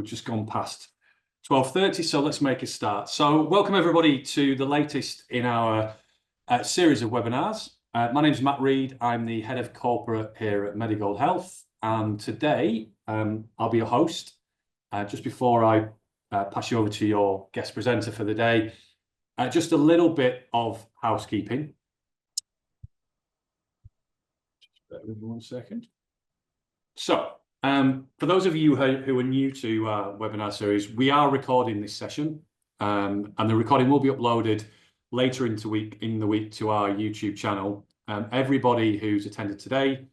We've just gone past 12:30, so let's make a start. So welcome everybody to the latest in our series of webinars. My name is Matt Reed. I'm the head of corporate here at Medigold Health, and today I'll be your host. Just before I pass you over to your guest presenter for the day, just a little bit of housekeeping. Just bear with me 1 second. So, for those of you who are new to our webinar series, we are recording this session, and the recording will be uploaded later in the week to our YouTube channel. Everybody who's attended today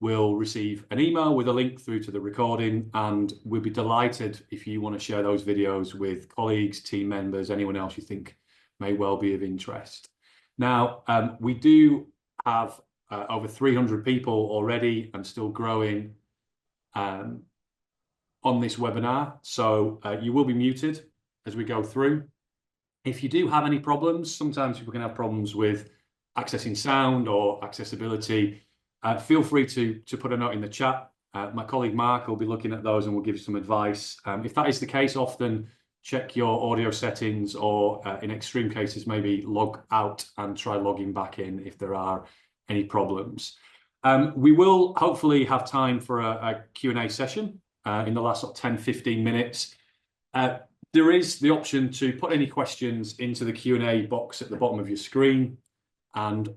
will receive an email with a link through to the recording, and we'll be delighted if you want to share those videos with colleagues, team members, anyone else you think may well be of interest. Now, we do have over 300 people already and still growing on this webinar, so you will be muted as we go through. If you do have any problems, sometimes people can have problems with accessing sound or accessibility, feel free to put a note in the chat. My colleague Mark will be looking at those and will give you some advice. If that is the case, often check your audio settings, or in extreme cases, maybe log out and try logging back in if there are any problems. We will hopefully have time for a Q&A session in the last 10-15 minutes. There is the option to put any questions into the Q&A box at the bottom of your screen, and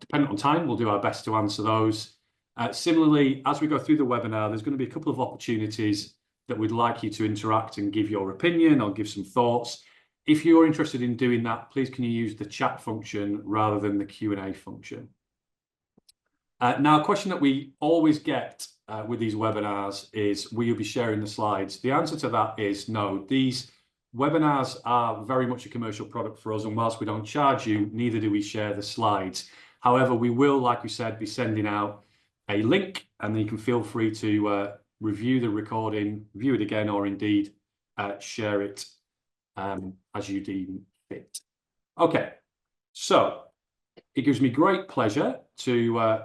depending on time, we'll do our best to answer those. Similarly, as we go through the webinar, there's going to be a couple of opportunities that we'd like you to interact and give your opinion or give some thoughts. If you're interested in doing that, please can you use the chat function rather than the Q&A function. Now, a question that we always get with these webinars is, will you be sharing the slides? The answer to that is no. These webinars are very much a commercial product for us, and whilst we don't charge you, neither do we share the slides. However, we will, like we said, be sending out a link, and then you can feel free to review the recording, view it again, or indeed share it as you deem fit. Okay, so it gives me great pleasure to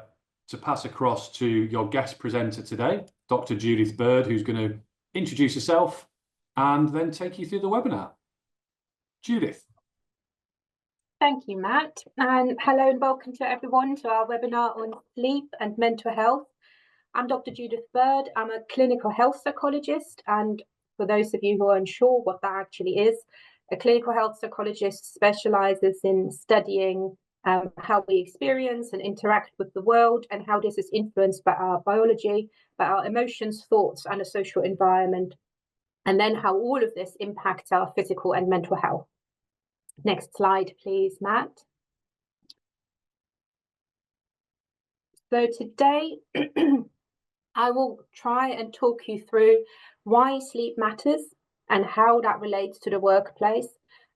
pass across to your guest presenter today, Dr. Judith Bird, who's going to introduce herself and then take you through the webinar. Judith. Thank you, Matt. And hello and welcome to everyone to our webinar on sleep and mental health. I'm Dr. Judith Bird. I'm a clinical health psychologist. And for those of you who are unsure what that actually is, a clinical health psychologist specializes in studying how we experience and interact with the world, and how this is influenced by our biology, by our emotions, thoughts, and a social environment, and then how all of this impacts our physical and mental health. Next slide, please, Matt. So today, I will try and talk you through why sleep matters and how that relates to the workplace.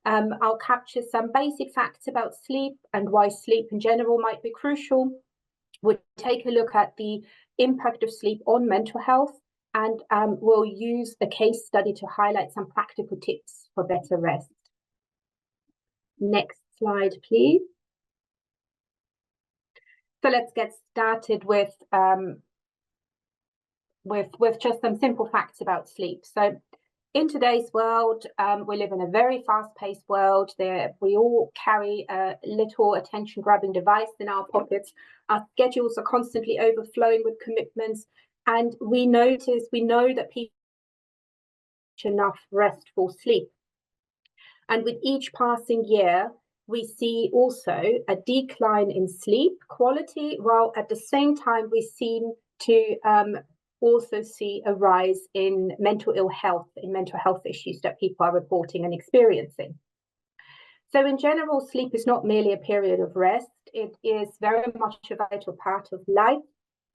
I'll capture some basic facts about sleep and why sleep in general might be crucial. We'll take a look at the impact of sleep on mental health, and we'll use a case study to highlight some practical tips for better rest. Next slide, please. So let's get started with just some simple facts about sleep. So in today's world, we live in a very fast-paced world. We all carry a little attention-grabbing device in our pockets. Our schedules are constantly overflowing with commitments, and we know that people need enough restful sleep. And with each passing year, we see also a decline in sleep quality, while at the same time we seem to also see a rise in mental health issues that people are reporting and experiencing. So in general, sleep is not merely a period of rest. It is very much a vital part of life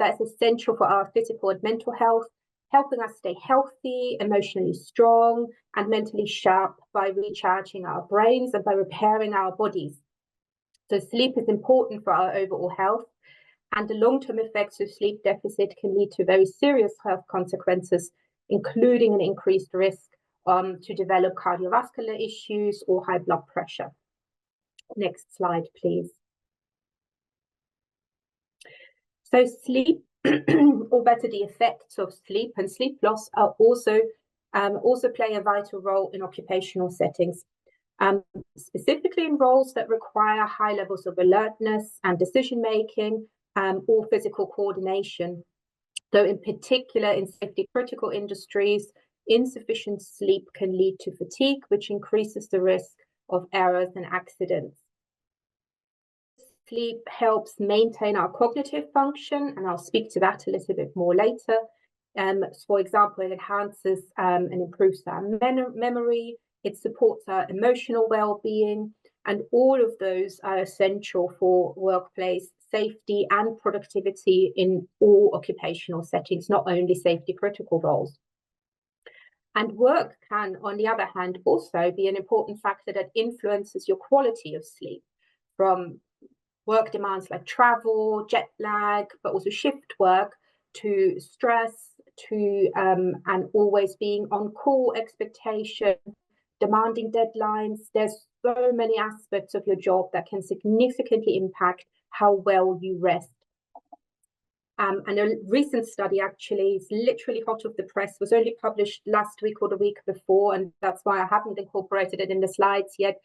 that's essential for our physical and mental health, helping us stay healthy, emotionally strong, and mentally sharp by recharging our brains and by repairing our bodies. So sleep is important for our overall health, and the long-term effects of sleep deficit can lead to very serious health consequences, including an increased risk to develop cardiovascular issues or high blood pressure. Next slide, please. So sleep, or better, the effects of sleep and sleep loss, are also also play a vital role in occupational settings, specifically in roles that require high levels of alertness and decision-making, or physical coordination. So in particular, in safety-critical industries, insufficient sleep can lead to fatigue, which increases the risk of errors and accidents. Sleep helps maintain our cognitive function, and I'll speak to that a little bit more later. For example, it enhances and improves our memory, it supports our emotional well-being, and all of those are essential for workplace safety and productivity in all occupational settings, not only safety-critical roles. And work can, on the other hand, also be an important factor that influences your quality of sleep, from work demands like travel, jet lag, but also shift work, to stress, to and always being on call, expectation, demanding deadlines. There's so many aspects of your job that can significantly impact how well you rest. And a recent study, actually, is literally hot off the press, was only published last week or the week before, and that's why I haven't incorporated it in the slides yet,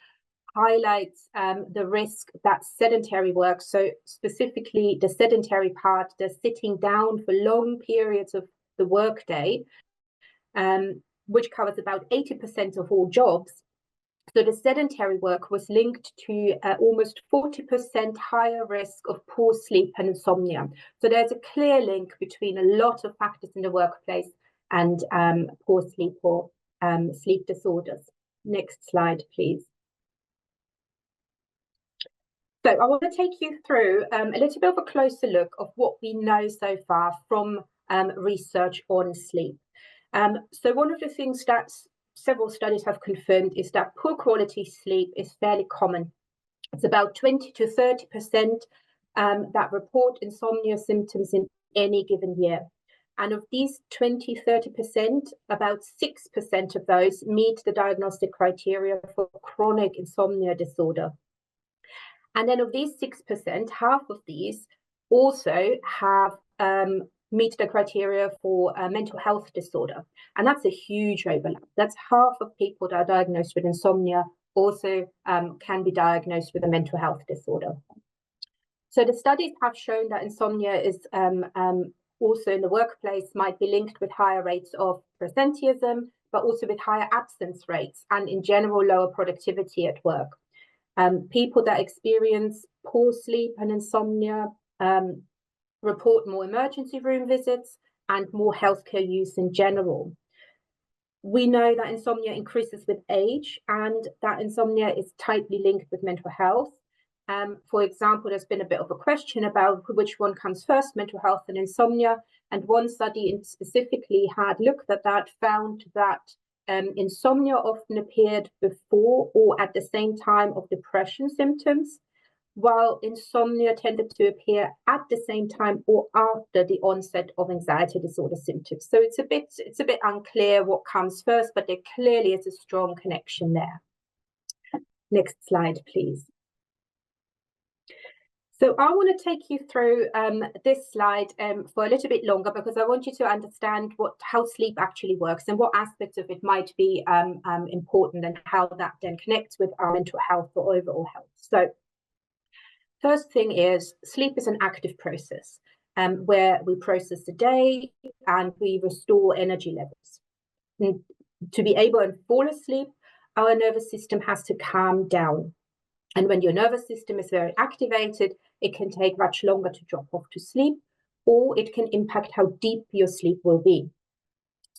highlights the risk that sedentary work, so specifically the sedentary part, the sitting down for long periods of the workday, which covers about 80% of all jobs. So the sedentary work was linked to almost 40% higher risk of poor sleep and insomnia. So there's a clear link between a lot of factors in the workplace and poor sleep or sleep disorders. Next slide, please. So I want to take you through a little bit of a closer look of what we know so far from research on sleep. So one of the things that several studies have confirmed is that poor quality sleep is fairly common. It's about 20 to 30% that report insomnia symptoms in any given year. And of these 20-30%, about 6% of those meet the diagnostic criteria for chronic insomnia disorder. And then of these 6%, half of these also have meet the criteria for a mental health disorder. And that's a huge overlap. That's half of people that are diagnosed with insomnia also can be diagnosed with a mental health disorder. So the studies have shown that insomnia is also in the workplace might be linked with higher rates of presenteeism, but also with higher absence rates and in general lower productivity at work. People that experience poor sleep and insomnia report more emergency room visits and more healthcare use in general. We know that insomnia increases with age and that insomnia is tightly linked with mental health. For example, there's been a bit of a question about which one comes first, mental health and insomnia. And one study specifically had looked at that, found that insomnia often appeared before or at the same time of depression symptoms, while insomnia tended to appear at the same time or after the onset of anxiety disorder symptoms. So it's a bit unclear what comes first, but there clearly is a strong connection there. Next slide, please. So I want to take you through this slide for a little bit longer because I want you to understand how sleep actually works and what aspects of it might be important and how that then connects with our mental health or overall health. So first thing is sleep is an active process where we process the day and we restore energy levels. And to be able to fall asleep, our nervous system has to calm down. And when your nervous system is very activated, it can take much longer to drop off to sleep, or it can impact how deep your sleep will be.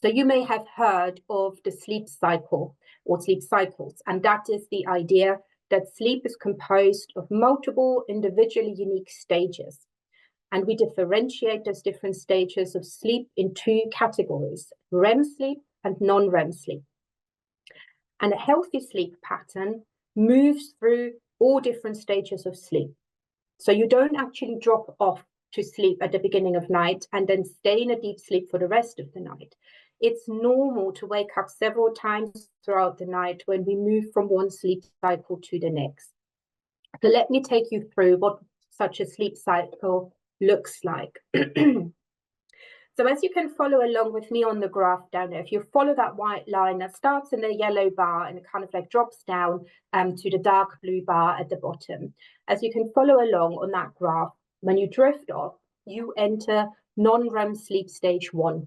So you may have heard of the sleep cycle or sleep cycles, and that is the idea that sleep is composed of multiple individually unique stages. And we differentiate those different stages of sleep in two categories, REM sleep and non-REM sleep. And a healthy sleep pattern moves through all different stages of sleep. So you don't actually drop off to sleep at the beginning of night and then stay in a deep sleep for the rest of the night. It's normal to wake up several times throughout the night when we move from one sleep cycle to the next. So let me take you through what such a sleep cycle looks like. So as you can follow along with me on the graph down there, if you follow that white line that starts in the yellow bar and it kind of like drops down to the dark blue bar at the bottom, as you can follow along on that graph, when you drift off, you enter non-REM sleep stage 1.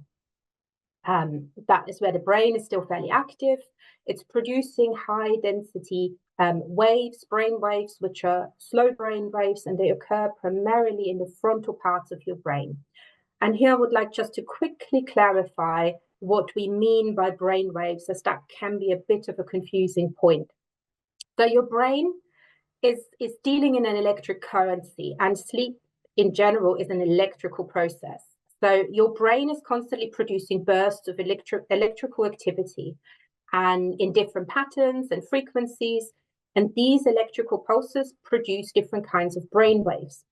That is where the brain is still fairly active. It's producing high density waves, brain waves, which are slow brain waves, and they occur primarily in the frontal parts of your brain. And here I would like just to quickly clarify what we mean by brain waves, as that can be a bit of a confusing point. So your brain is dealing in an electric currency, and sleep in general is an electrical process. So your brain is constantly producing bursts of electrical activity and in different patterns and frequencies. And these electrical pulses produce different kinds of brain waves.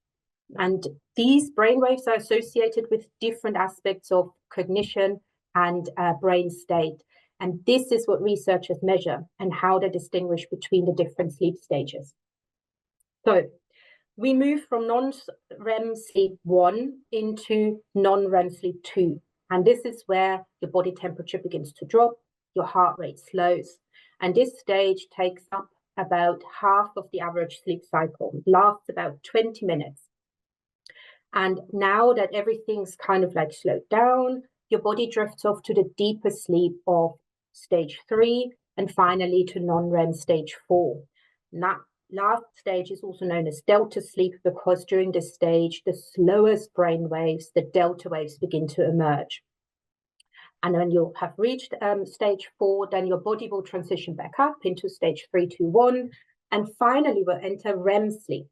And these brain waves are associated with different aspects of cognition and brain state. And this is what researchers measure and how they distinguish between the different sleep stages. So we move from non-REM sleep 1 into non-REM sleep 2. And this is where your body temperature begins to drop, your heart rate slows. And this stage takes up about half of the average sleep cycle. It lasts about 20 minutes. And now that everything's kind of like slowed down, your body drifts off to the deeper sleep of stage 3 and finally to non-REM stage 4. And that last stage is also known as delta sleep because during this stage, the slowest brain waves, the delta waves, begin to emerge. And when you have reached stage 4, then your body will transition back up into stage 3, 2, 1, and finally will enter REM sleep.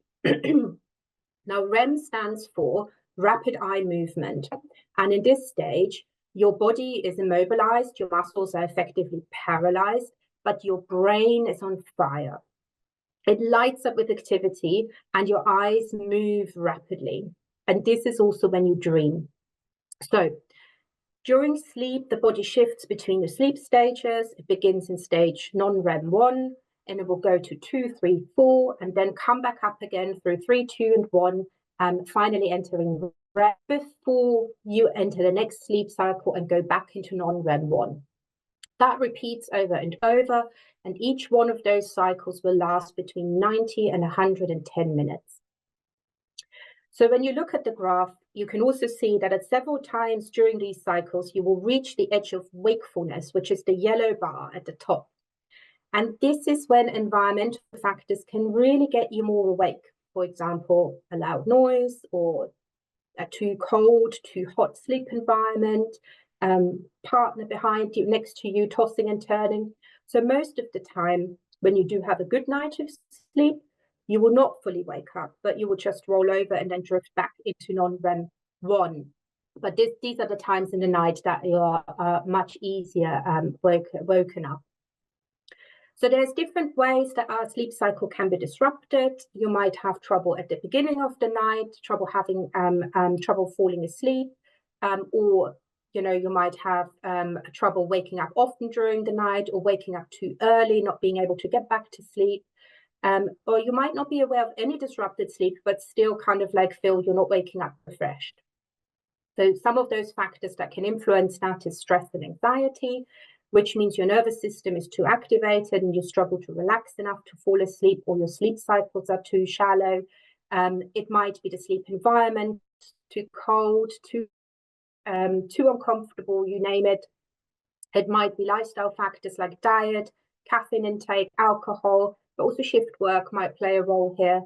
Now, REM stands for rapid eye movement. And in this stage, your body is immobilized, your muscles are effectively paralyzed, but your brain is on fire. It lights up with activity and your eyes move rapidly. And this is also when you dream. So during sleep, the body shifts between the sleep stages. It begins in stage non-REM 1, and it will go to 2, 3, 4, and then come back up again through 3, 2, and 1, finally entering REM before you enter the next sleep cycle and go back into non-REM 1. That repeats over and over, and each one of those cycles will last between 90 and 110 minutes. So when you look at the graph, you can also see that at several times during these cycles, you will reach the edge of wakefulness, which is the yellow bar at the top. And this is when environmental factors can really get you more awake. For example, a loud noise or a too cold, too hot sleep environment, partner behind you, next to you, tossing and turning. So most of the time, when you do have a good night of sleep, you will not fully wake up, but you will just roll over and then drift back into non-REM 1. But these are the times in the night that you are much easier woken up. So there's different ways that our sleep cycle can be disrupted. You might have trouble at the beginning of the night, trouble falling asleep, or you might have trouble waking up often during the night, or waking up too early, not being able to get back to sleep. Or you might not be aware of any disrupted sleep, but still kind of like feel you're not waking up refreshed. So some of those factors that can influence that is stress and anxiety, which means your nervous system is too activated and you struggle to relax enough to fall asleep, or your sleep cycles are too shallow. It might be the sleep environment, too cold, too uncomfortable, you name it. It might be lifestyle factors like diet, caffeine intake, alcohol, but also shift work might play a role here.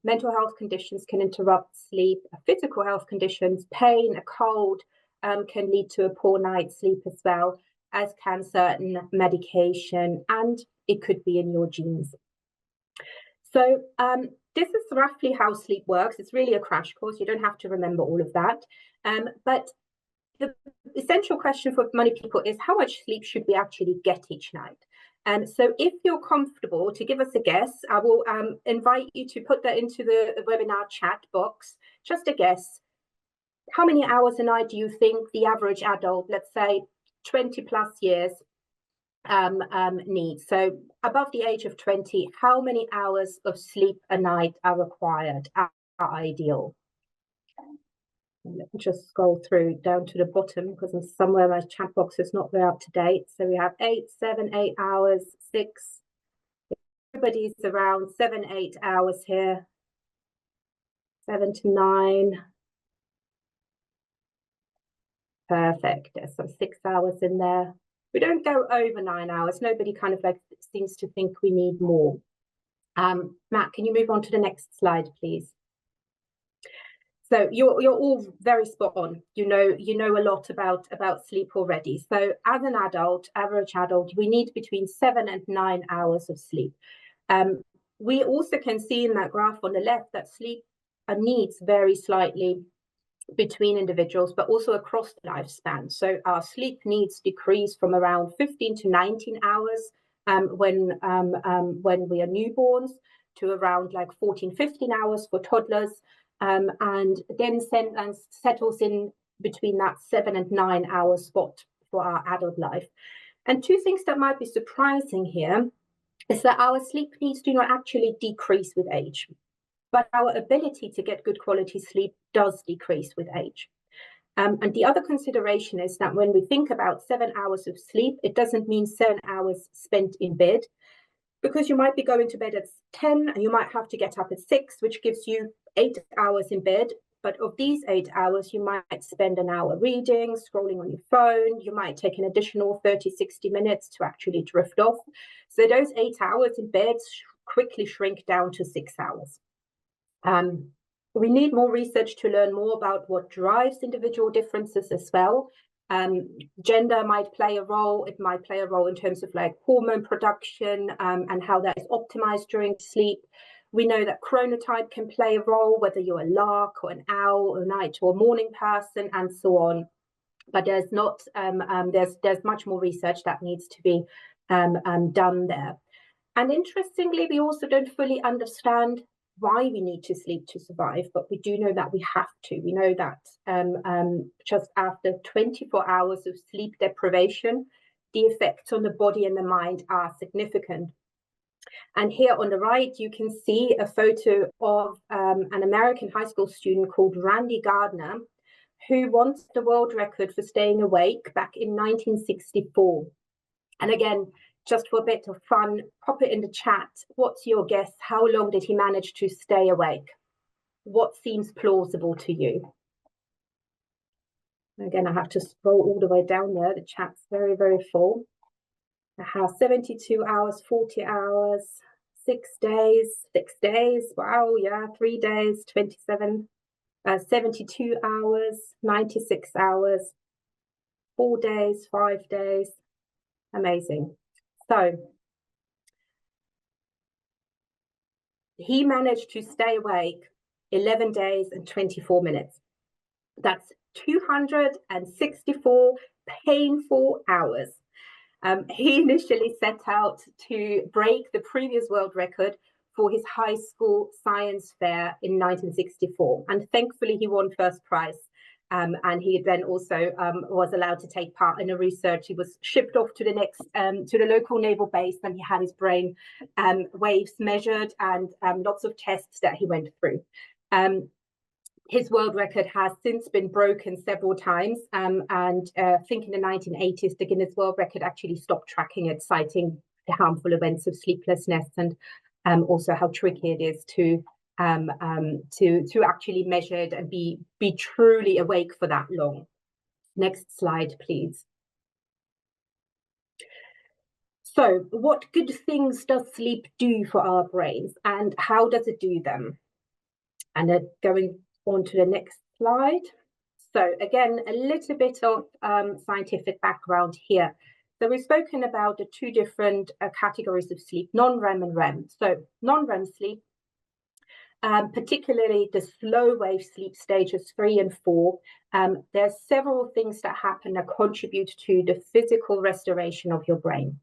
Mental health conditions can interrupt sleep. Physical health conditions, pain, a cold, can lead to a poor night's sleep as well, as can certain medication, and it could be in your genes. So this is roughly how sleep works. It's really a crash course. You don't have to remember all of that. But the essential question for many people is, how much sleep should we actually get each night? So if you're comfortable to give us a guess, I will invite you to put that into the webinar chat box. Just a guess. How many hours a night do you think the average adult, let's say 20 plus years, needs? So above the age of 20, how many hours of sleep a night are required, are ideal? Let me just scroll through down to the bottom because somewhere my chat box is not very up to date. So we have 8, 7, 8 hours, 6. Everybody's around 7, 8 hours here. 7 to 9. Perfect. There's some 6 hours in there. We don't go over 9 hours. Nobody kind of like seems to think we need more. Matt, can you move on to the next slide, please? So you're all very spot on. You know a lot about sleep already. So as an adult, average adult, we need between 7 and 9 hours of sleep. We also can see in that graph on the left that sleep needs vary slightly between individuals, but also across the lifespan. So our sleep needs decrease from around 15 to 19 hours when we are newborns to around like 14, 15 hours for toddlers. And then settles in between that 7 and 9 hour spot for our adult life. And two things that might be surprising here is that our sleep needs do not actually decrease with age, but our ability to get good quality sleep does decrease with age. And the other consideration is that when we think about 7 hours of sleep, it doesn't mean 7 hours spent in bed, because you might be going to bed at 10 and you might have to get up at 6, which gives you 8 hours in bed. But of these 8 hours, you might spend an hour reading, scrolling on your phone. You might take an additional 30, 60 minutes to actually drift off. So those 8 hours in bed quickly shrink down to 6 hours. We need more research to learn more about what drives individual differences as well. Gender might play a role. It might play a role in terms of like hormone production and how that is optimized during sleep. We know that chronotype can play a role, whether you're a lark or an owl or a night or morning person, and so on. But there's not there's much more research that needs to be done there. And interestingly, we also don't fully understand why we need to sleep to survive, but we do know that we have to. We know that just after 24 hours of sleep deprivation, the effects on the body and the mind are significant. And here on the right, you can see a photo of an American high school student called Randy Gardner, who won the world record for staying awake back in 1964. And again, just for a bit of fun, pop it in the chat. What's your guess? How long did he manage to stay awake? What seems plausible to you? Again, I have to scroll all the way down there. The chat's very, very full. I have 72 hours, 40 hours, 6 days, 6 days. Wow, yeah, 3 days, 27, 72 hours, 96 hours, 4 days, 5 days. Amazing. So he managed to stay awake 11 days and 24 minutes. That's 264 painful hours. He initially set out to break the previous world record for his high school science fair in 1964. And thankfully, he won first prize. And he then also was allowed to take part in a research. He was shipped off to the next, to the local naval base, and he had his brain waves measured and lots of tests that he went through. His world record has since been broken several times. And I think in the 1980s, the Guinness World Record actually stopped tracking it, citing the harmful events of sleeplessness and also how tricky it is to actually measure it and be truly awake for that long. Next slide, please. So what good things does sleep do for our brains, and how does it do them? And then going on to the next slide. So again, a little bit of scientific background here. So we've spoken about the two different categories of sleep, non-REM and REM. So non-REM sleep, particularly the slow wave sleep stages 3 and 4, there's several things that happen that contribute to the physical restoration of your brain.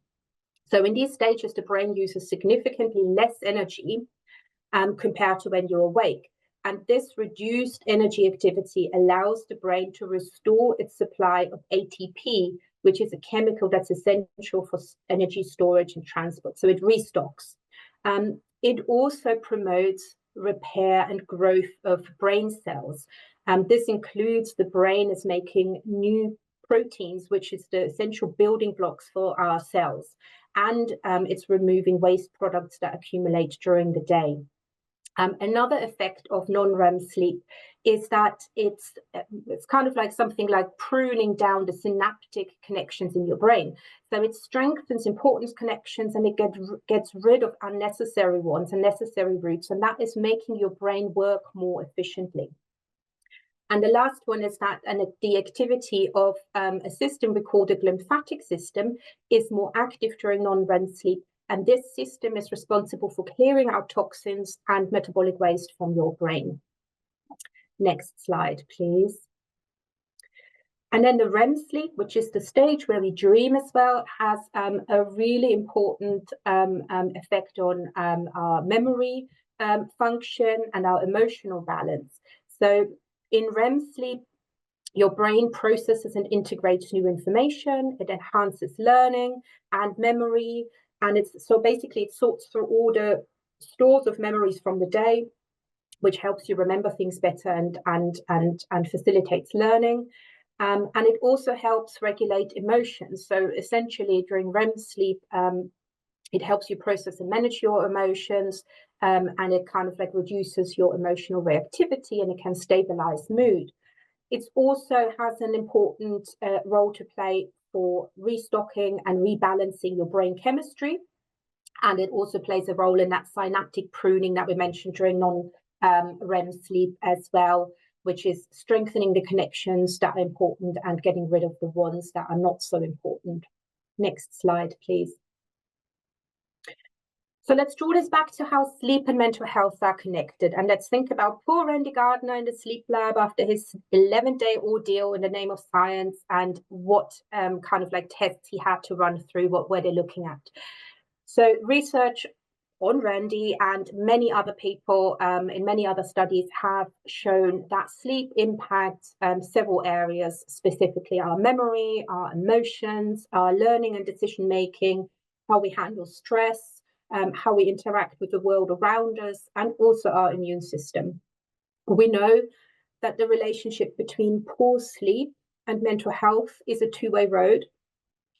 So in these stages, the brain uses significantly less energy compared to when you're awake. And this reduced energy activity allows the brain to restore its supply of ATP, which is a chemical that's essential for energy storage and transport. So it restocks. It also promotes repair and growth of brain cells. This includes the brain is making new proteins, which is the essential building blocks for our cells, and it's removing waste products that accumulate during the day. Another effect of non-REM sleep is that it's kind of like something like pruning down the synaptic connections in your brain. So it strengthens important connections, and it gets rid of unnecessary ones, unnecessary routes, and that is making your brain work more efficiently. And the last one is that the activity of a system we call the glymphatic system is more active during non-REM sleep. And this system is responsible for clearing out toxins and metabolic waste from your brain. Next slide, please. And then the REM sleep, which is the stage where we dream as well, has a really important effect on our memory function and our emotional balance. So in REM sleep, your brain processes and integrates new information. It enhances learning and memory. And so basically it sorts through all the stores of memories from the day, which helps you remember things better and facilitates learning. And it also helps regulate emotions. So essentially during REM sleep, it helps you process and manage your emotions, and it kind of like reduces your emotional reactivity, and it can stabilize mood. It also has an important role to play for restocking and rebalancing your brain chemistry. And it also plays a role in that synaptic pruning that we mentioned during non-REM sleep as well, which is strengthening the connections that are important and getting rid of the ones that are not so important. Next slide, please. So let's draw this back to how sleep and mental health are connected. And let's think about poor Randy Gardner in the sleep lab after his 11-day ordeal in the name of science, and what kind of like tests he had to run through, what were they looking at. So research on Randy and many other people in many other studies have shown that sleep impacts several areas, specifically our memory, our emotions, our learning and decision making, how we handle stress, how we interact with the world around us, and also our immune system. We know that the relationship between poor sleep and mental health is a two-way road,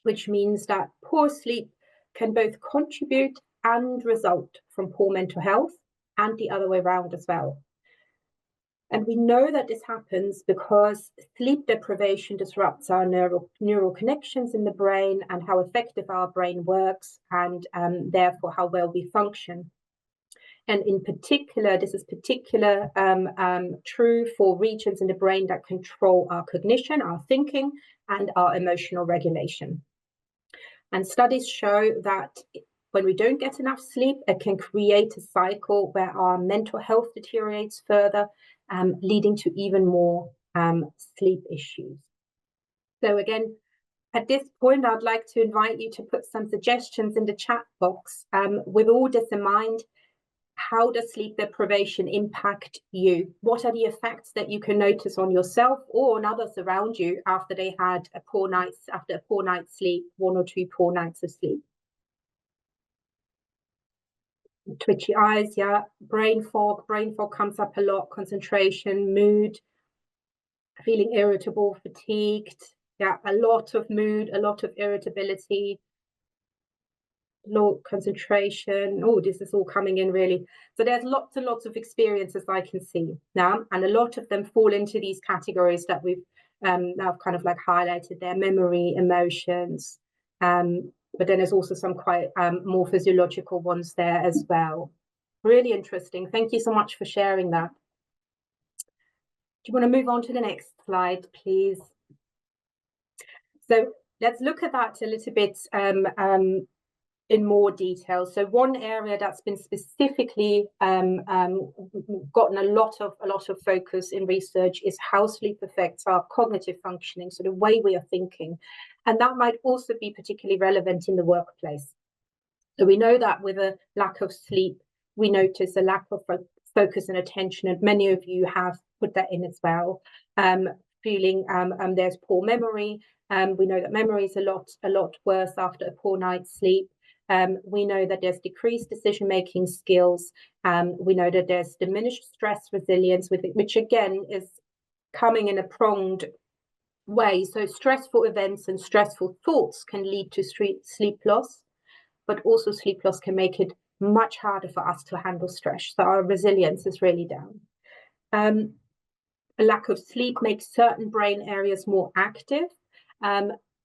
which means that poor sleep can both contribute and result from poor mental health, and the other way around as well. And we know that this happens because sleep deprivation disrupts our neural connections in the brain and how effective our brain works, and therefore how well we function. And in particular, this is particular true for regions in the brain that control our cognition, our thinking, and our emotional regulation. And studies show that when we don't get enough sleep, it can create a cycle where our mental health deteriorates further, leading to even more sleep issues. So again, at this point, I'd like to invite you to put some suggestions in the chat box. With all this in mind, how does sleep deprivation impact you? What are the effects that you can notice on yourself or on others around you after they had a poor night's sleep, 1 or 2 poor nights of sleep? Twitchy eyes, yeah. Brain fog comes up a lot. Concentration, mood, feeling irritable, fatigued. Yeah, a lot of mood, a lot of irritability, low concentration. Oh, this is all coming in really. So there's lots and lots of experiences I can see now, and a lot of them fall into these categories that we've now kind of like highlighted there: memory, emotions, but then there's also some quite more physiological ones there as well. Really interesting. Thank you so much for sharing that. Do you want to move on to the next slide, please? So let's look at that a little bit in more detail. So one area that's been specifically gotten a lot of focus in research is how sleep affects our cognitive functioning, so the way we are thinking, and that might also be particularly relevant in the workplace. So we know that with a lack of sleep, we notice a lack of focus and attention, and many of you have put that in as well. Feeling there's poor memory. We know that memory is a lot worse after a poor night's sleep. We know that there's decreased decision-making skills. We know that there's diminished stress resilience, which again is coming in a pronged way. So stressful events and stressful thoughts can lead to sleep loss, but also sleep loss can make it much harder for us to handle stress. So our resilience is really down. A lack of sleep makes certain brain areas more active.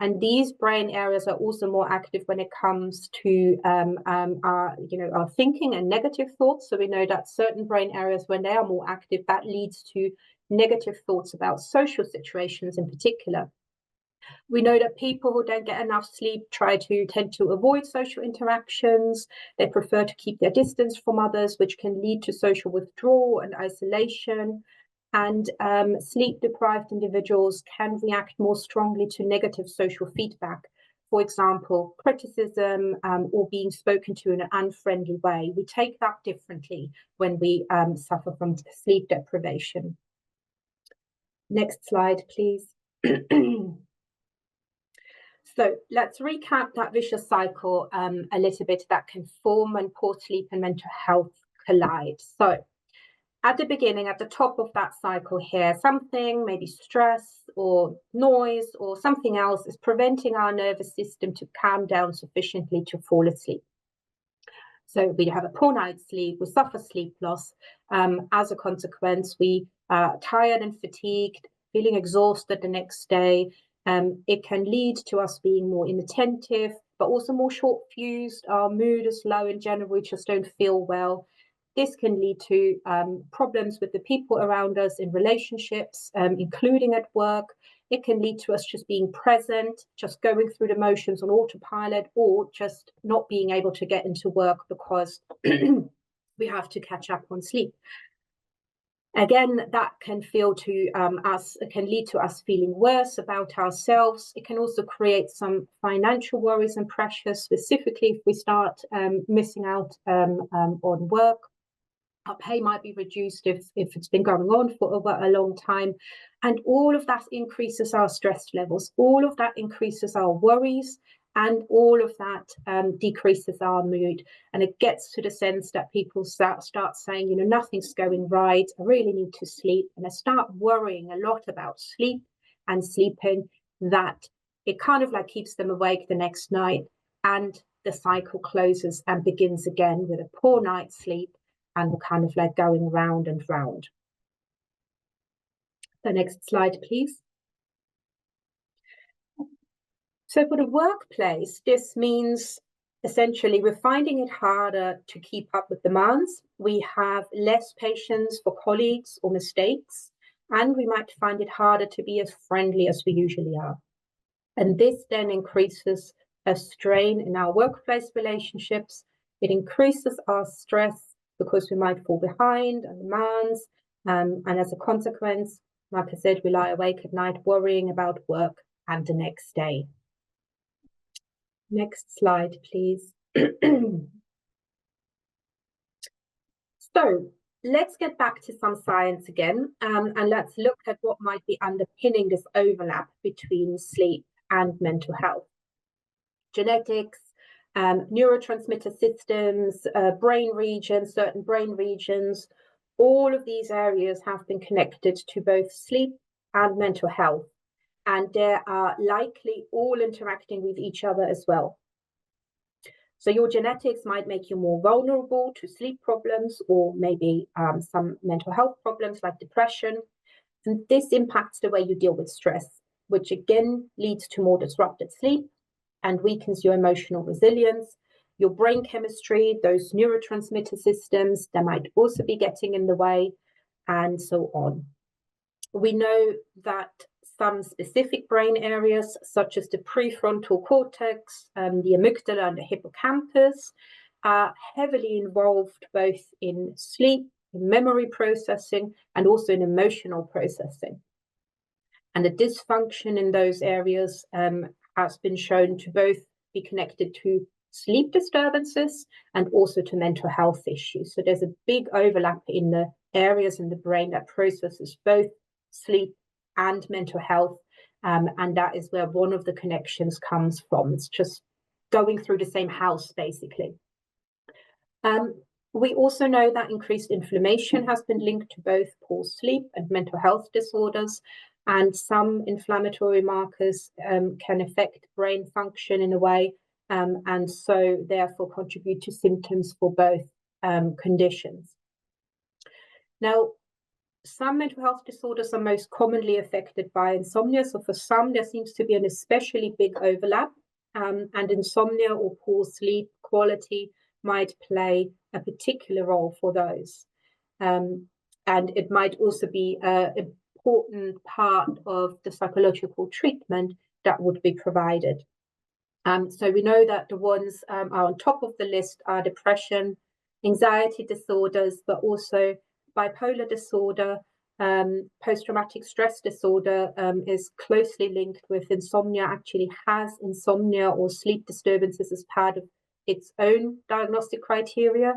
And these brain areas are also more active when it comes to our thinking and negative thoughts. So we know that certain brain areas, when they are more active, that leads to negative thoughts about social situations in particular. We know that people who don't get enough sleep tend to avoid social interactions. They prefer to keep their distance from others, which can lead to social withdrawal and isolation. And sleep-deprived individuals can react more strongly to negative social feedback. For example, criticism or being spoken to in an unfriendly way. We take that differently when we suffer from sleep deprivation. Next slide, please. So let's recap that vicious cycle a little bit that can form when poor sleep and mental health collide. So at the beginning, at the top of that cycle here, something, maybe stress or noise or something else, is preventing our nervous system to calm down sufficiently to fall asleep. So we have a poor night's sleep, we suffer sleep loss. As a consequence, we are tired and fatigued, feeling exhausted the next day. It can lead to us being more inattentive, but also more short-fused. Our mood is low in general, we just don't feel well. This can lead to problems with the people around us in relationships, including at work. It can lead to us just being present, just going through the motions on autopilot, or just not being able to get into work because we have to catch up on sleep. Again, that can lead to us feeling worse about ourselves. It can also create some financial worries and pressures, specifically if we start missing out on work. Our pay might be reduced if it's been going on for a long time. And all of that increases our stress levels. All of that increases our worries. And all of that decreases our mood. And it gets to the sense that people start saying, nothing's going right. I really need to sleep. And they start worrying a lot about sleep and sleeping, that it kind of like keeps them awake the next night. And the cycle closes and begins again with a poor night's sleep. And we're kind of like going round and round. The next slide, please. So for the workplace, this means essentially we're finding it harder to keep up with demands. We have less patience for colleagues or mistakes, and we might find it harder to be as friendly as we usually are. And this then increases a strain in our workplace relationships. It increases our stress, because we might fall behind on demands. And as a consequence, like I said, we lie awake at night worrying about work and the next day. Next slide, please. So let's get back to some science again, and let's look at what might be underpinning this overlap between sleep and mental health. Genetics, neurotransmitter systems, brain regions, certain brain regions, all of these areas have been connected to both sleep and mental health, and they are likely all interacting with each other as well. So your genetics might make you more vulnerable to sleep problems, or maybe some mental health problems like depression, and this impacts the way you deal with stress, which again leads to more disrupted sleep and weakens your emotional resilience. Your brain chemistry, those neurotransmitter systems, they might also be getting in the way, and so on. We know that some specific brain areas, such as the prefrontal cortex, the amygdala and the hippocampus, are heavily involved both in sleep, in memory processing, and also in emotional processing. And the dysfunction in those areas has been shown to both be connected to sleep disturbances and also to mental health issues. So there's a big overlap in the areas in the brain that processes both sleep and mental health, and that is where one of the connections comes from. It's just going through the same house, basically. We also know that increased inflammation has been linked to both poor sleep and mental health disorders, and some inflammatory markers can affect brain function in a way, and so therefore contribute to symptoms for both conditions. Now, some mental health disorders are most commonly affected by insomnia. So for some, there seems to be an especially big overlap, and insomnia or poor sleep quality might play a particular role for those. And it might also be an important part of the psychological treatment that would be provided. So we know that the ones are on top of the list are depression, anxiety disorders, but also bipolar disorder, post-traumatic stress disorder is closely linked with insomnia, actually has insomnia or sleep disturbances as part of its own diagnostic criteria.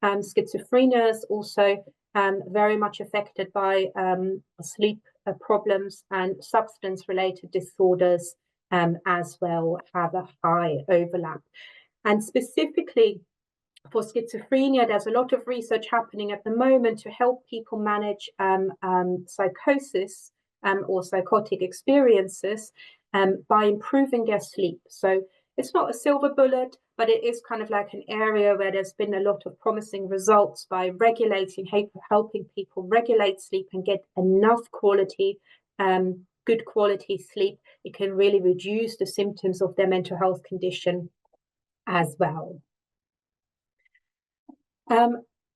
Schizophrenia is also very much affected by sleep problems, and substance-related disorders as well have a high overlap. And specifically for schizophrenia, there's a lot of research happening at the moment to help people manage psychosis or psychotic experiences by improving their sleep. So it's not a silver bullet, but it is kind of like an area where there's been a lot of promising results by regulating, helping people regulate sleep and get enough quality, good quality sleep. It can really reduce the symptoms of their mental health condition as well.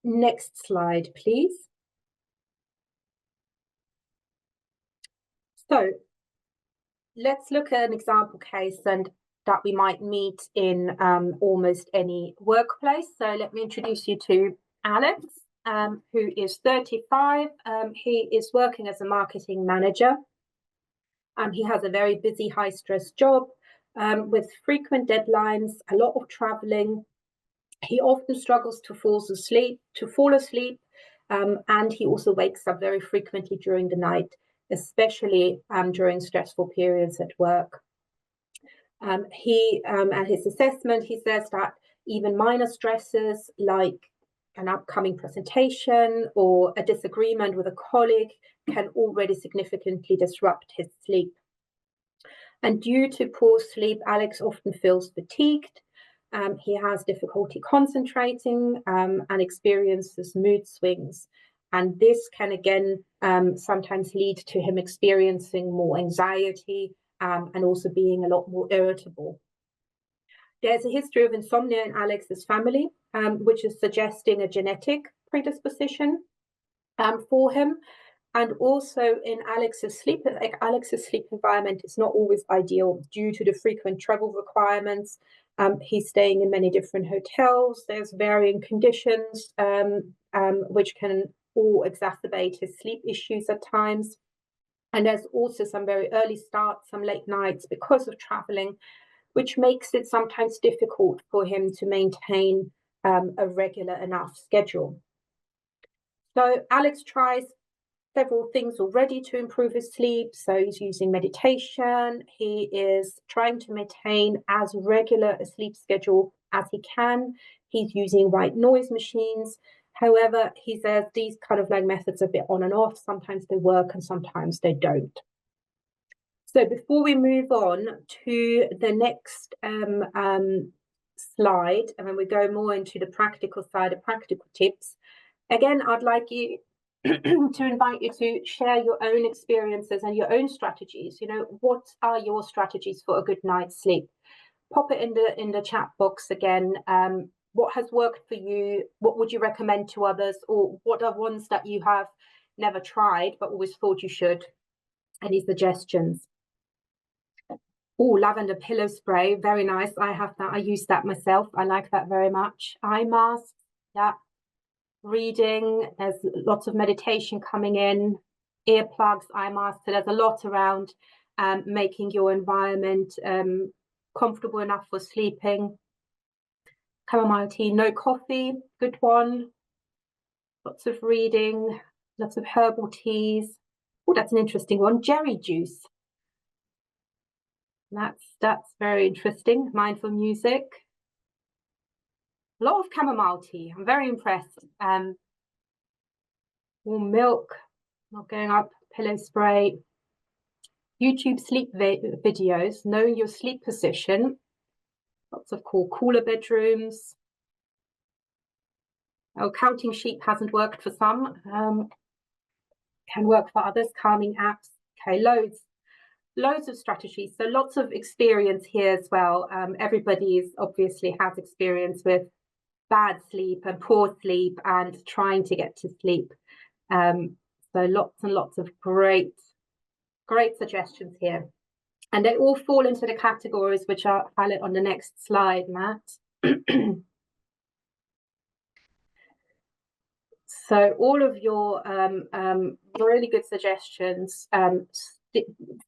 Next slide, please. So let's look at an example case and that we might meet in almost any workplace. So let me introduce you to Alex, who is 35. He is working as a marketing manager. He has a very busy, high-stress job with frequent deadlines, a lot of traveling. He often struggles to fall asleep, and he also wakes up very frequently during the night, especially during stressful periods at work. At his assessment, he says that even minor stresses like an upcoming presentation or a disagreement with a colleague can already significantly disrupt his sleep. And due to poor sleep, Alex often feels fatigued. He has difficulty concentrating and experiences mood swings. And this can again sometimes lead to him experiencing more anxiety and also being a lot more irritable. There's a history of insomnia in Alex's family, which is suggesting a genetic predisposition for him. And also in Alex's sleep environment is not always ideal due to the frequent travel requirements. He's staying in many different hotels. There's varying conditions which can all exacerbate his sleep issues at times. And there's also some very early starts, some late nights because of traveling, which makes it sometimes difficult for him to maintain a regular enough schedule. So Alex tries several things already to improve his sleep. So he's using meditation. He is trying to maintain as regular a sleep schedule as he can. He's using white noise machines. However, he says these kind of like methods are a bit on and off. Sometimes they work and sometimes they don't. So before we move on to the next slide, and when we go more into the practical side of practical tips, again, I'd like you to invite you to share your own experiences and your own strategies. You know, what are your strategies for a good night's sleep? Pop it in the chat box again. What has worked for you? What would you recommend to others? Or what are ones that you have never tried but always thought you should? Any suggestions? Oh, lavender pillow spray, very nice. I have that. I use that myself. I like that very much. Eye mask, yeah. Reading, there's lots of meditation coming in, earplugs, eye masks. So there's a lot around making your environment comfortable enough for sleeping. Chamomile tea, no coffee, good one. Lots of reading, lots of herbal teas. Oh, that's an interesting one. Jerry juice. That's very interesting. Mindful music. A lot of chamomile tea. I'm very impressed. Warm milk, not going up, pillow spray. YouTube sleep videos, knowing your sleep position. Lots of cooler bedrooms. Oh, counting sheep hasn't worked for some. Can work for others. Calming apps. Okay, loads of strategies. So lots of experience here as well. Everybody obviously has experience with bad sleep and poor sleep and trying to get to sleep. So lots and lots of great suggestions here. And they all fall into the categories which I'll highlight on the next slide, Matt. So all of your really good suggestions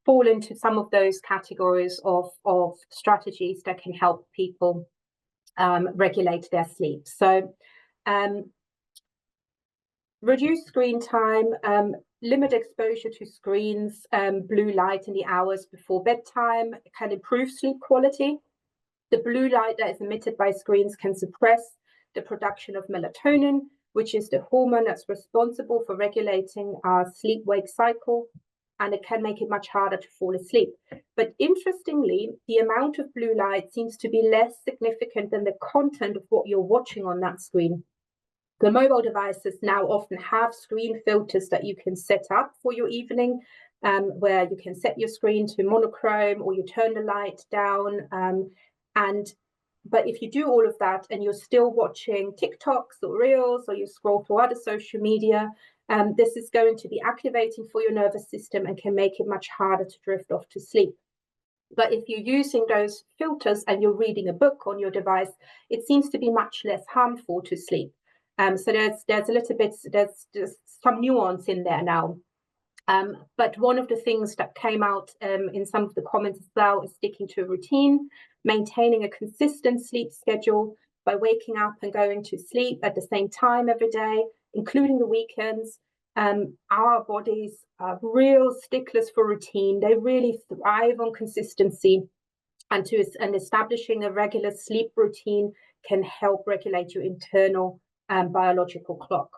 fall into some of those categories of strategies that can help people regulate their sleep. So reduce screen time, limit exposure to screens, blue light in the hours before bedtime can improve sleep quality. The blue light that is emitted by screens can suppress the production of melatonin, which is the hormone that's responsible for regulating our sleep-wake cycle, and it can make it much harder to fall asleep. But interestingly, the amount of blue light seems to be less significant than the content of what you're watching on that screen. The mobile devices now often have screen filters that you can set up for your evening, where you can set your screen to monochrome or you turn the light down. But if you do all of that and you're still watching TikToks or Reels, or you scroll through other social media, this is going to be activating for your nervous system and can make it much harder to drift off to sleep. But if you're using those filters and you're reading a book on your device, it seems to be much less harmful to sleep. So there's a little bit, there's some nuance in there now. But one of the things that came out in some of the comments as well is sticking to a routine, maintaining a consistent sleep schedule by waking up and going to sleep at the same time every day, including the weekends. Our bodies are real sticklers for routine. They really thrive on consistency, and establishing a regular sleep routine can help regulate your internal biological clock.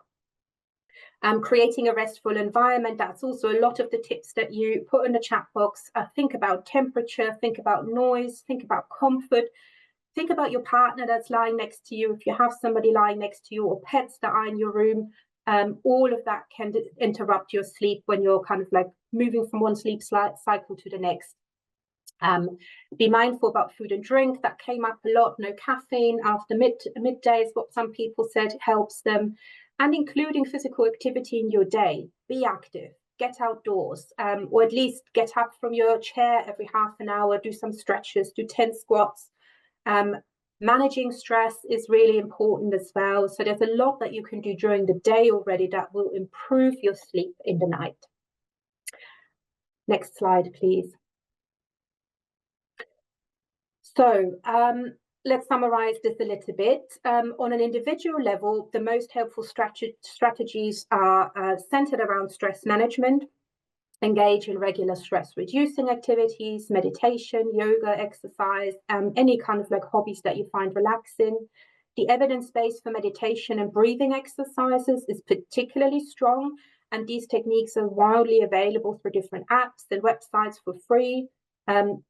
Creating a restful environment, that's also a lot of the tips that you put in the chat box. Think about temperature, think about noise, think about comfort, think about your partner that's lying next to you, if you have somebody lying next to you, or pets that are in your room. All of that can interrupt your sleep when you're kind of like moving from one sleep cycle to the next. Be mindful about food and drink. That came up a lot. No caffeine after midday is what some people said helps them. And including physical activity in your day. Be active, get outdoors, or at least get up from your chair every half an hour, do some stretches, do 10 squats. Managing stress is really important as well. So there's a lot that you can do during the day already that will improve your sleep in the night. Next slide, please. So let's summarize this a little bit. On an individual level, the most helpful strategies are centered around stress management, engage in regular stress reducing activities, meditation, yoga, exercise, any kind of like hobbies that you find relaxing. The evidence base for meditation and breathing exercises is particularly strong, and these techniques are widely available through different apps and websites for free.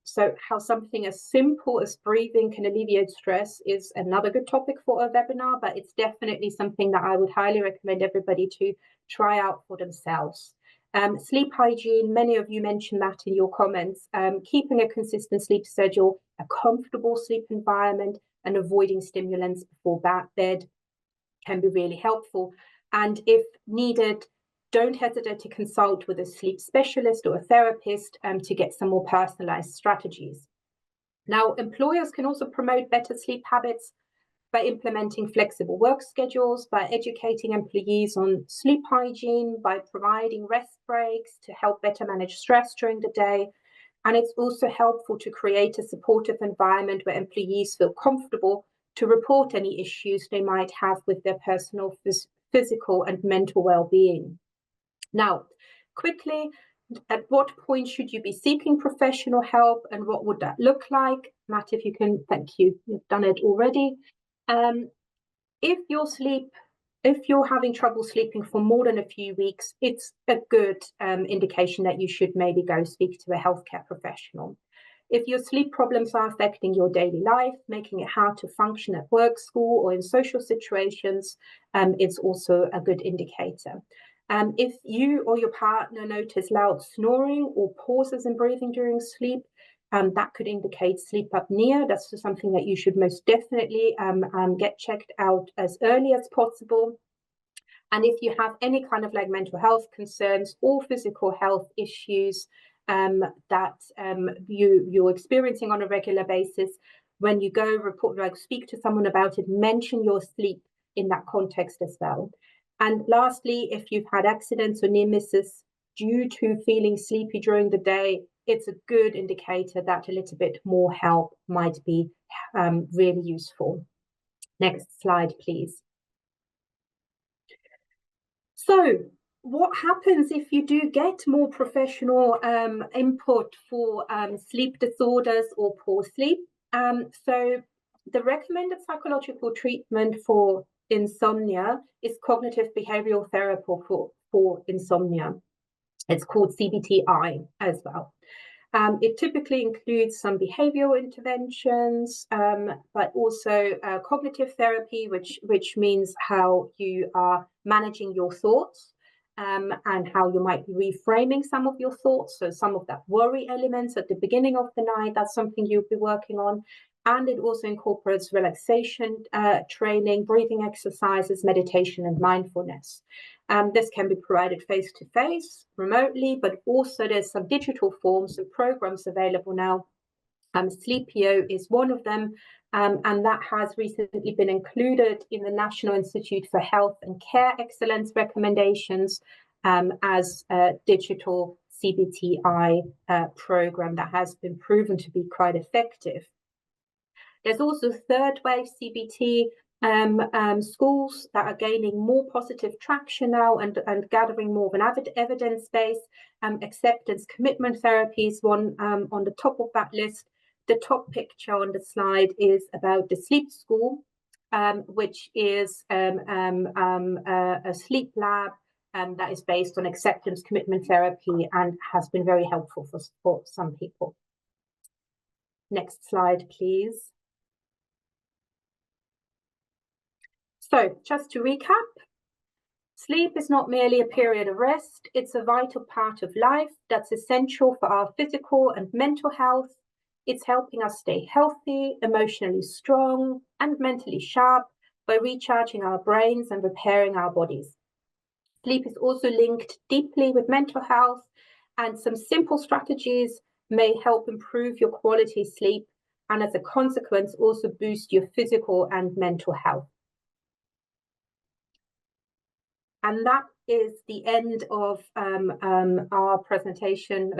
So how something as simple as breathing can alleviate stress is another good topic for a webinar, but it's definitely something that I would highly recommend everybody to try out for themselves. Sleep hygiene, many of you mentioned that in your comments. Keeping a consistent sleep schedule, a comfortable sleep environment, and avoiding stimulants before bed can be really helpful. And if needed, don't hesitate to consult with a sleep specialist or a therapist to get some more personalized strategies. Now, employers can also promote better sleep habits by implementing flexible work schedules, by educating employees on sleep hygiene, by providing rest breaks to help better manage stress during the day. And it's also helpful to create a supportive environment where employees feel comfortable to report any issues they might have with their personal, physical and mental well-being. Now, quickly, at what point should you be seeking professional help and what would that look like? Matt, if you can, thank you, you've done it already. If you're having trouble sleeping for more than a few weeks, it's a good indication that you should maybe go speak to a healthcare professional. If your sleep problems are affecting your daily life, making it hard to function at work, school, or in social situations, it's also a good indicator. If you or your partner notice loud snoring or pauses in breathing during sleep, that could indicate sleep apnea. That's something that you should most definitely get checked out as early as possible. And if you have any kind of like mental health concerns or physical health issues that you're experiencing on a regular basis, when you go speak to someone about it, mention your sleep in that context as well. And lastly, if you've had accidents or near misses due to feeling sleepy during the day, it's a good indicator that a little bit more help might be really useful. Next slide, please. So what happens if you do get more professional input for sleep disorders or poor sleep? So the recommended psychological treatment for insomnia is cognitive behavioral therapy for insomnia. It's called CBTI as well. It typically includes some behavioral interventions, but also cognitive therapy, which means how you are managing your thoughts and how you might be reframing some of your thoughts. So some of that worry elements at the beginning of the night, that's something you'll be working on. And it also incorporates relaxation training, breathing exercises, meditation, and mindfulness. This can be provided face-to-face, remotely, but also there's some digital forms and programs available now. Sleepio is one of them, and that has recently been included in the National Institute for Health and Care Excellence recommendations as a digital CBTI program that has been proven to be quite effective. There's also third wave CBT schools that are gaining more positive traction now and gathering more of an evidence base. Acceptance commitment therapy is one on the top of that list. The top picture on the slide is about the sleep school, which is a sleep lab that is based on acceptance commitment therapy and has been very helpful for some people. Next slide, please. So just to recap, sleep is not merely a period of rest, it's a vital part of life that's essential for our physical and mental health. It's helping us stay healthy, emotionally strong, and mentally sharp by recharging our brains and repairing our bodies. Sleep is also linked deeply with mental health, and some simple strategies may help improve your quality sleep and as a consequence also boost your physical and mental health. And that is the end of our presentation,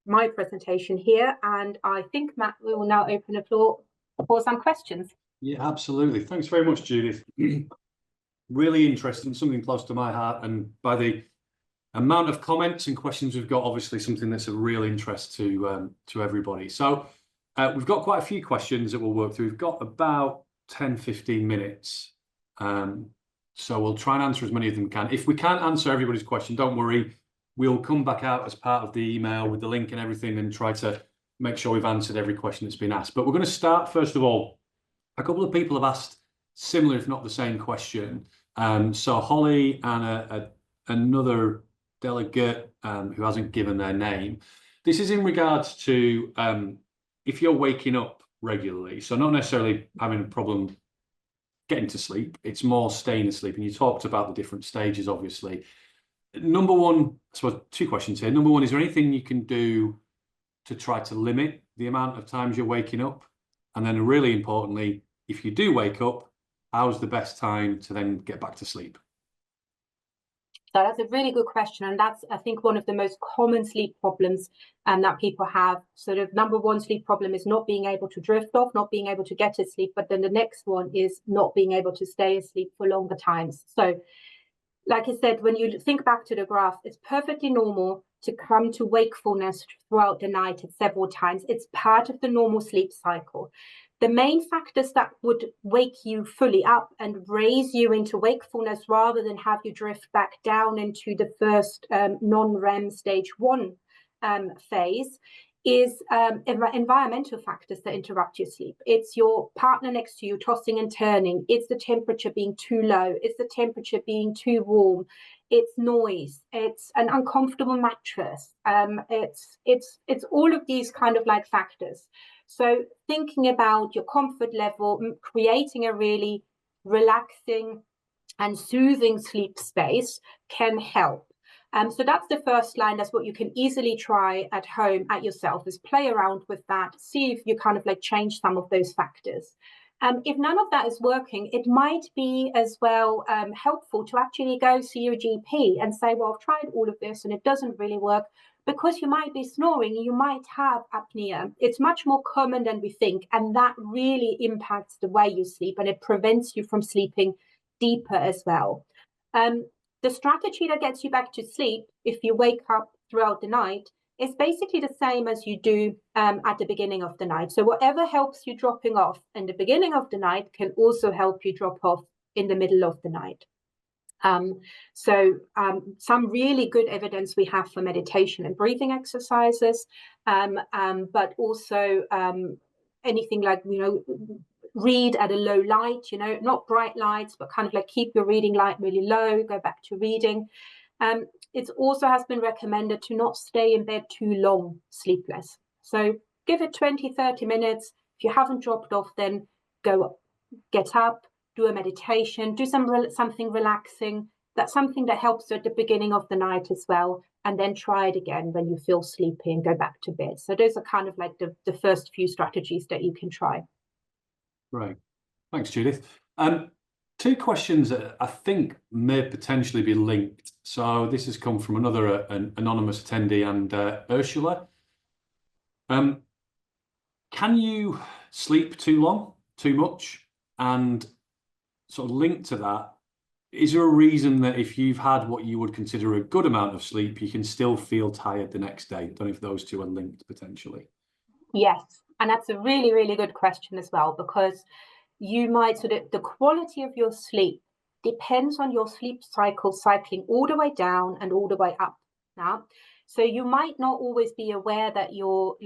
my presentation here. And I think, Matt, we will now open the floor for some questions. Yeah, absolutely. Thanks very much, Judith. Really interesting, something close to my heart. And by the amount of comments and questions we've got, obviously something that's of real interest to everybody. So we've got quite a few questions that we'll work through. We've got about 10, 15 minutes. So we'll try and answer as many of them we can. If we can't answer everybody's question, don't worry. We'll come back out as part of the email with the link and everything and try to make sure we've answered every question that's been asked. But we're going to start, first of all, a couple of people have asked similar, if not the same question. So Holly and another delegate who hasn't given their name. This is in regards to if you're waking up regularly, so not necessarily having a problem getting to sleep, it's more staying asleep. And you talked about the different stages, obviously. Number one, I suppose two questions here. Number one, is there anything you can do to try to limit the amount of times you're waking up? And then really importantly, if you do wake up, how's the best time to then get back to sleep? So that's a really good question. And that's, I think, one of the most common sleep problems that people have. Sort of number one sleep problem is not being able to drift off, not being able to get to sleep. But then the next one is not being able to stay asleep for longer times. So like I said, when you think back to the graph, it's perfectly normal to come to wakefulness throughout the night at several times. It's part of the normal sleep cycle. The main factors that would wake you fully up and raise you into wakefulness rather than have you drift back down into the first non-REM stage 1 phase is environmental factors that interrupt your sleep. It's your partner next to you tossing and turning. It's the temperature being too low. It's the temperature being too warm. It's noise. It's an uncomfortable mattress. It's all of these kind of like factors. So thinking about your comfort level, creating a really relaxing and soothing sleep space can help. So that's the first line. That's what you can easily try at home at yourself, is play around with that, see if you kind of like change some of those factors. If none of that is working, it might be as well helpful to actually go see your GP and say, well, I've tried all of this and it doesn't really work, because you might be snoring, you might have apnea. It's much more common than we think, and that really impacts the way you sleep, and it prevents you from sleeping deeper as well. The strategy that gets you back to sleep if you wake up throughout the night is basically the same as you do at the beginning of the night. So whatever helps you dropping off in the beginning of the night can also help you drop off in the middle of the night. Some really good evidence we have for meditation and breathing exercises, but also anything like, read at a low light, not bright lights, but kind of like keep your reading light really low, go back to reading. It also has been recommended to not stay in bed too long sleepless. So give it 20, 30 minutes. If you haven't dropped off, then get up, do a meditation, do something relaxing. That's something that helps you at the beginning of the night as well. And then try it again when you feel sleepy and go back to bed. So those are kind of like the first few strategies that you can try. Right. Thanks, Judith. Two questions that I think may potentially be linked. So this has come from another an anonymous attendee, and Ursula. Can you sleep too long, too much? And sort of linked to that, is there a reason that if you've had what you would consider a good amount of sleep, you can still feel tired the next day? I don't know if those two are linked potentially. Yes, and that's a really, really good question as well, because you might the quality of your sleep depends on your sleep cycle cycling all the way down and all the way up now. So you might not always be aware that you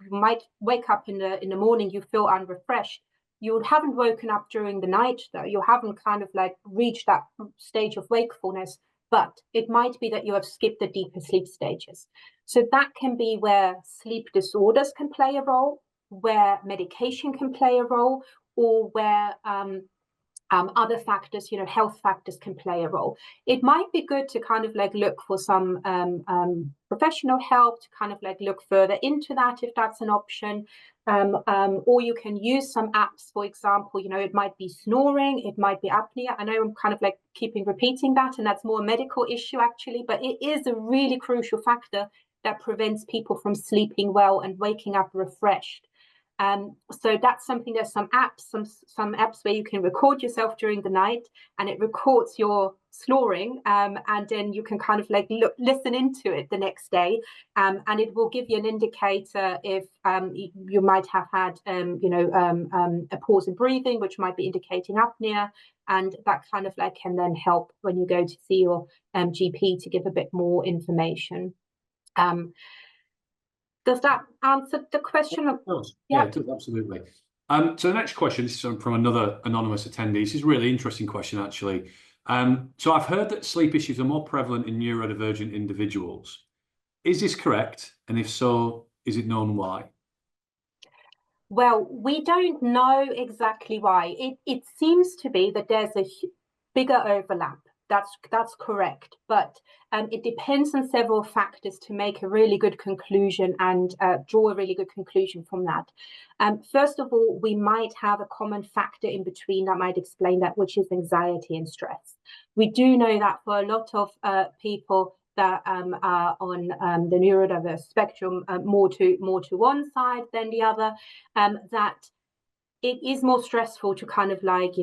might wake up in the morning, you feel unrefreshed. You haven't woken up during the night though. You haven't kind of like reached that stage of wakefulness, but it might be that you have skipped the deeper sleep stages. So that can be where sleep disorders can play a role, where medication can play a role, or where other factors, health factors can play a role. It might be good to kind of like look for some professional help to kind of like look further into that if that's an option. Or you can use some apps, for example, it might be snoring, it might be apnea. I know I'm kind of like repeating that, and that's more a medical issue actually, but it is a really crucial factor that prevents people from sleeping well and waking up refreshed. So that's something. There's some apps where you can record yourself during the night, and it records your snoring, and then you can kind of like listen into it the next day, and it will give you an indicator if you might have had a pause in breathing, which might be indicating apnea, and that kind of like can then help when you go to see your GP to give a bit more information. Does that answer the question? Of course. Yeah, it does, absolutely. So the next question, this is from another anonymous attendee. This is a really interesting question, actually. So I've heard that sleep issues are more prevalent in neurodivergent individuals. Is this correct? And if so, is it known why? Well, we don't know exactly why. It seems to be that there's a bigger overlap. That's correct, but it depends on several factors to make a really good conclusion and draw a really good conclusion from that. First of all, we might have a common factor in between that might explain that, which is anxiety and stress. We do know that for a lot of people that are on the neurodiverse spectrum, more to one side than the other, that it is more stressful to kind of like,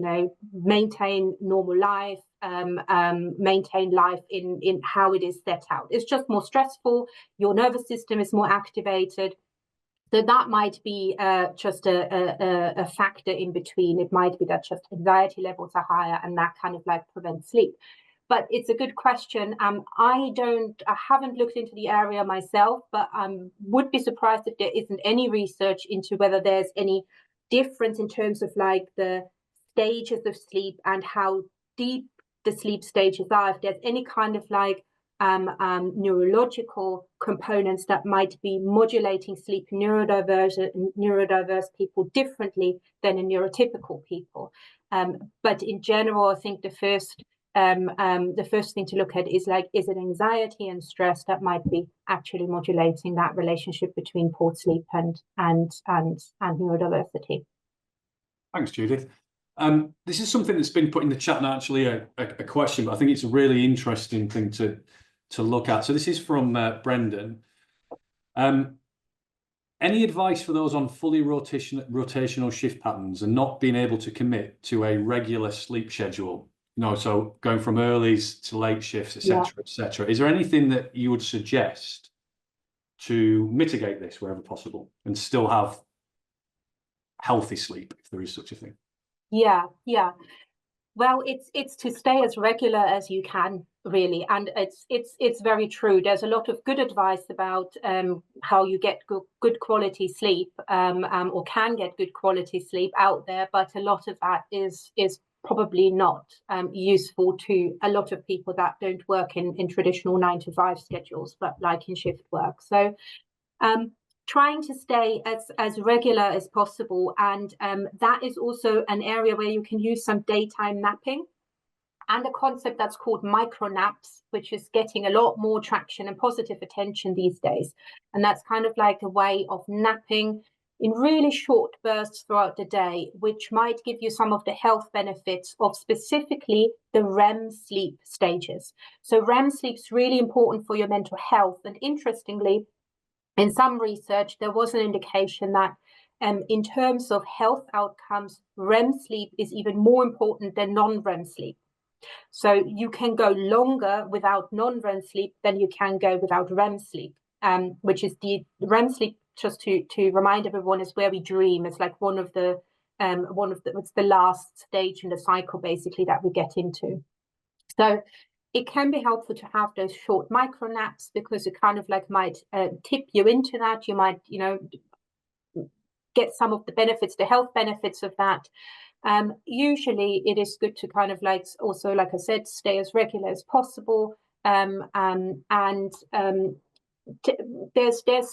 maintain normal life, maintain life in how it is set out. It's just more stressful. Your nervous system is more activated. So that might be just a factor in between. It might be that just anxiety levels are higher and that kind of like prevents sleep. But it's a good question. I haven't looked into the area myself, but would be surprised if there isn't any research into whether there's any difference in terms of like the stages of sleep and how deep the sleep stages are. If there's any kind of like neurological components that might be modulating sleep neurodiverse people differently than in neurotypical people. But in general, I think the first thing to look at is like, is it anxiety and stress that might be actually modulating that relationship between poor sleep and neurodiversity? Thanks, Judith. This is something that's been put in the chat, not actually a question, but I think it's a really interesting thing to look at. So this is from Brendan. Any advice for those on fully rotational shift patterns and not being able to commit to a regular sleep schedule? So going from earlies to late shifts, etc., etc. Is there anything that you would suggest to mitigate this wherever possible and still have healthy sleep, if there is such a thing? Yeah. Well, it's to stay as regular as you can, really, and it's very true. There's a lot of good advice about how you get good quality sleep, or can get good quality sleep out there, but a lot of that is probably not useful to a lot of people that don't work in traditional 9-to-5 schedules, but like in shift work. So trying to stay as regular as possible. And that is also an area where you can use some daytime napping and a concept that's called micro naps, which is getting a lot more traction and positive attention these days. And that's kind of like a way of napping in really short bursts throughout the day, which might give you some of the health benefits of specifically the REM sleep stages. So REM sleep is really important for your mental health. And interestingly, in some research, there was an indication that in terms of health outcomes, REM sleep is even more important than non-REM sleep. So you can go longer without non-REM sleep than you can go without REM sleep, which is the REM sleep, just to remind everyone, is where we dream. It's like it's the last stage in the cycle, basically, that we get into. So it can be helpful to have those short micro naps because it kind of like might tip you into that. You might, get some of the benefits, the health benefits of that. Usually it is good to kind of like also, like I said, stay as regular as possible. There's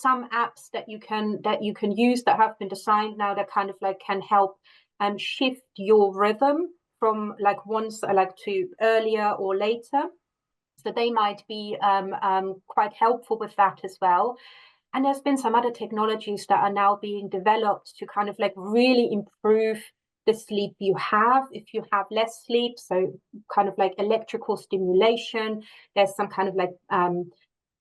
some apps that you can use that have been designed now that kind of like can help shift your rhythm from like once like to earlier or later. So they might be quite helpful with that as well. And there's been some other technologies that are now being developed to kind of like really improve the sleep you have if you have less sleep. So kind of like electrical stimulation. There's some kind of like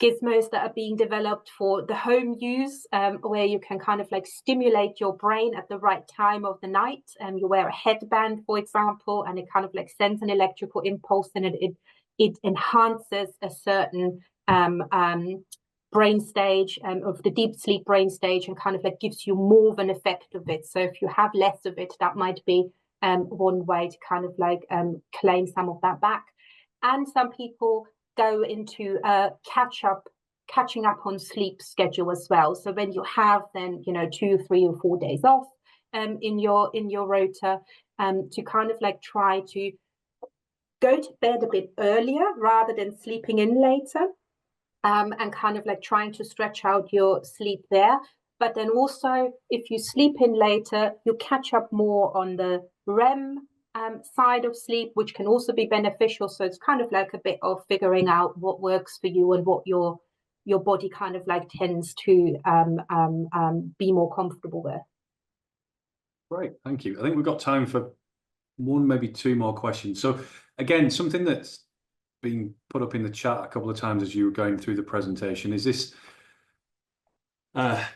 gizmos that are being developed for the home use, where you can kind of like stimulate your brain at the right time of the night. You wear a headband, for example, and it kind of like sends an electrical impulse, and it enhances a certain brain stage of the deep sleep brain stage, and kind of like gives you more of an effect of it. So if you have less of it, that might be one way to kind of like claim some of that back. And some people go into catching up on sleep schedule as well. So when you have then 2, 3, or 4 days off in your rota, to kind of like try to go to bed a bit earlier rather than sleeping in later, and kind of like trying to stretch out your sleep there. But then also, if you sleep in later, you catch up more on the REM side of sleep, which can also be beneficial. So it's kind of like a bit of figuring out what works for you and what your body kind of like tends to be more comfortable with. Great, thank you. I think we've got time for one, maybe 2 more questions. So again, something that's been put up in the chat a couple of times as you were going through the presentation is this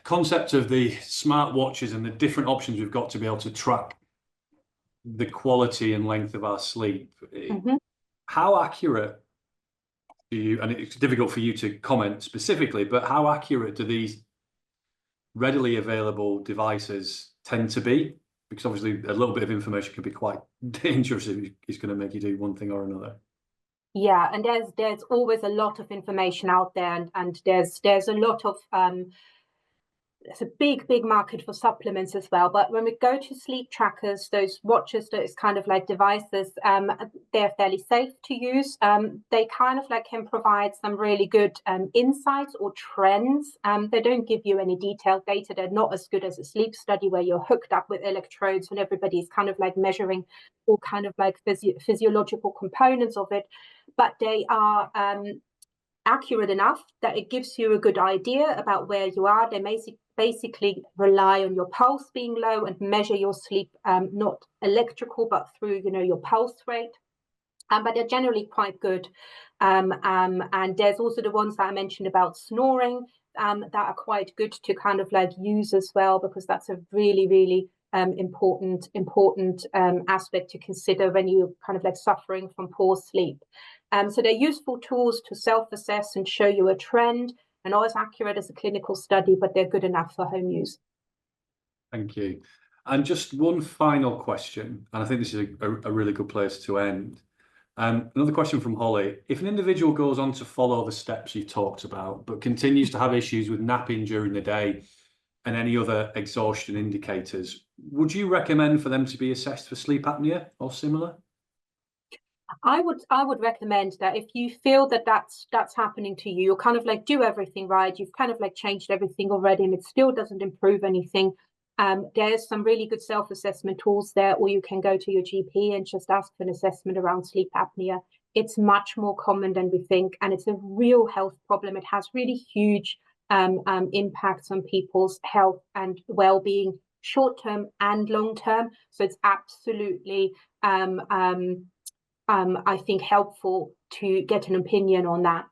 concept of the smart watches and the different options we've got to be able to track the quality and length of our sleep. Mm-hmm. How accurate do you, and it's difficult for you to comment specifically, but how accurate do these readily available devices tend to be, because obviously a little bit of information can be quite dangerous if it's going to make you do one thing or another. Yeah, and there's always a lot of information out there, and there's a lot of it's a big market for supplements as well. But when we go to sleep trackers, those watches, those kind of like devices, they're fairly safe to use. They kind of like can provide some really good insights or trends. They don't give you any detailed data. They're not as good as a sleep study where you're hooked up with electrodes and everybody's kind of like measuring all kind of like physiological components of it. But they are accurate enough that it gives you a good idea about where you are. They basically rely on your pulse being low and measure your sleep, not electrical, but through, your pulse rate. But they're generally quite good. And there's also the ones that I mentioned about snoring that are quite good to kind of like use as well, because that's a really important aspect to consider when you're kind of like suffering from poor sleep. So they're useful tools to self-assess and show you a trend, and not as accurate as a clinical study, but they're good enough for home use. Thank you. And just one final question, and I think this is a really good place to end. Another question from Holly. If an individual goes on to follow the steps you talked about, but continues to have issues with napping during the day and any other exhaustion indicators, would you recommend for them to be assessed for sleep apnea or similar? I would recommend that if you feel that that's happening to you, you're kind of like do everything right, you've kind of like changed everything already and it still doesn't improve anything. There's some really good self-assessment tools there, or you can go to your GP and just ask for an assessment around sleep apnea. It's much more common than we think, and it's a real health problem. It has really huge impacts on people's health and well-being, short-term and long-term. So it's absolutely I think helpful to get an opinion on that.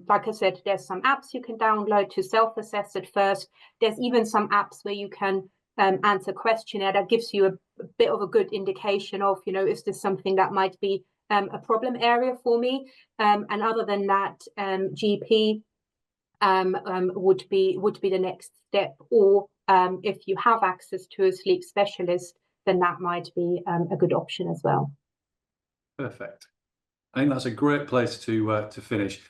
Like I said, there's some apps you can download to self-assess at first. There's even some apps where you can answer questionnaire that gives you a bit of a good indication of, is this something that might be a problem area for me? And other than that, GP would be the next step. Or if you have access to a sleep specialist, then that might be a good option as well. Perfect. I think that's a great place to finish.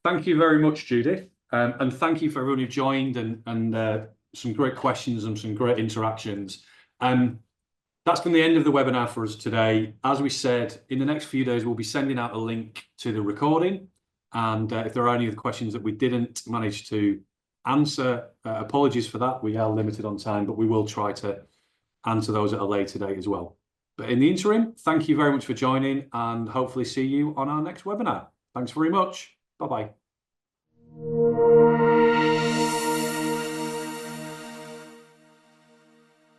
Thank you very much, Judith, and thank you for everyone who joined and some great questions and some great interactions. That's been the end of the webinar for us today. As we said, in the next few days, we'll be sending out a link to the recording. And if there are any other questions that we didn't manage to answer, apologies for that. We are limited on time, but we will try to answer those at a later date as well. But in the interim, thank you very much for joining, and hopefully see you on our next webinar. Thanks very much. Bye-bye.